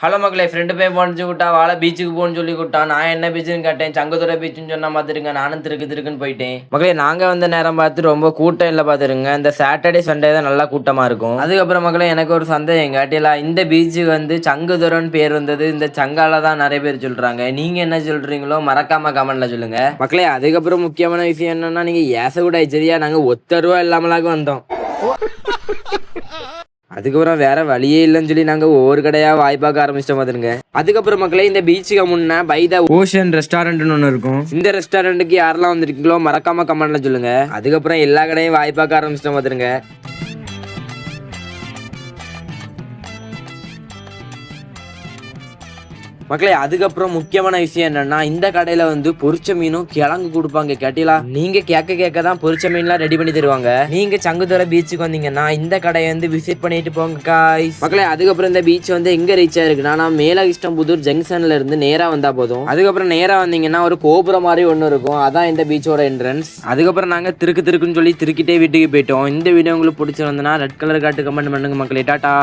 Hello மக்களே, friend போய் போனிச்சு விட்டா வாழை பீச்சுக்கு போகணும்னு சொல்லி விட்டான். நான் என்ன பீச்சுன்னு கேட்டேன். சங்கதுரை பீச்சுன்னு சொன்ன பார்த்துருங்க. நானும் திருக்குன்னு போயிட்டேன். மக்களே, நாங்கள் வந்த நேரம் பார்த்து ரொம்ப கூட்டம் இல்லை பார்த்துருங்க. இந்த சாட்டர்டே சண்டே தான் நல்லா கூட்டமாக இருக்கும். அதுக்கப்புறம் மக்களே, எனக்கு ஒரு சந்தேகம் காட்டிலாம். இந்த பீச்சுக்கு வந்து சங்குதுரைன்னு பேர் வந்தது இந்த சங்கால தான் நிறைய பேர் சொல்றாங்க. நீங்க என்ன சொல்றீங்களோ மறக்காம கமெண்ட்ல சொல்லுங்க மக்களே. அதுக்கப்புறம் முக்கியமான விஷயம் என்னன்னா, நீங்க ஏச கூட சரியா நாங்க ஒத்த ரூபா இல்லாமலாக வந்தோம். அதுக்கப்புறம் வேற வழியே இல்லைன்னு சொல்லி நாங்கள் ஒவ்வொரு கடையாக வாய்ப்பாக்க ஆரம்பிச்சிட்டோம் பார்த்துருங்க. அதுக்கப்புறம் மக்களே, இந்த பீச்சுக்கு முன்னே பை த ஓஷன் ரெஸ்டாரண்ட்னு ஒன்று இருக்கும். இந்த ரெஸ்டாரண்ட்டுக்கு யாரெல்லாம் வந்திருக்கீங்களோ மறக்காம கமெண்ட்ல சொல்லுங்க. அதுக்கப்புறம் எல்லா கடையும் வாய்ப்பாக்க ஆரம்பிச்சிட்டோம் பார்த்துருங்க. மக்களே, அதுக்கப்புறம் முக்கியமான விஷயம் என்னன்னா, இந்த கடையில வந்து பொரிச்ச மீனும் கிழங்கு கொடுப்பாங்க. கேட்டீங்களா? நீங்க கேட்க தான் பொரிச்ச மீன்லாம் ரெடி பண்ணி தருவாங்க. நீங்க சங்குதுரை பீச்சுக்கு வந்தீங்கன்னா இந்த கடையை வந்து விசிட் பண்ணிட்டு போங்க காய்ஸ். மக்களே, அதுக்கப்புறம் இந்த பீச் வந்து எங்க ரீச் ஆயிருக்குன்னா, நான் மேலகிஷ்டம்புதூர் ஜங்ஷன்ல இருந்து நேரா வந்தா போதும். அதுக்கப்புறம் நேரா வந்தீங்கன்னா ஒரு கோபுரம் மாதிரி ஒன்று இருக்கும். அதான் இந்த பீச்சோட என்ட்ரன்ஸ். அதுக்கப்புறம் நாங்க திருக்குன்னு சொல்லி திருக்கிட்டே வீட்டுக்கு போயிட்டோம். இந்த வீடியோ உங்களுக்கு பிடிச்சிருந்ததுன்னா ரெட் கலர் காட்டு கமெண்ட் பண்ணுங்க மக்களே. டாடா.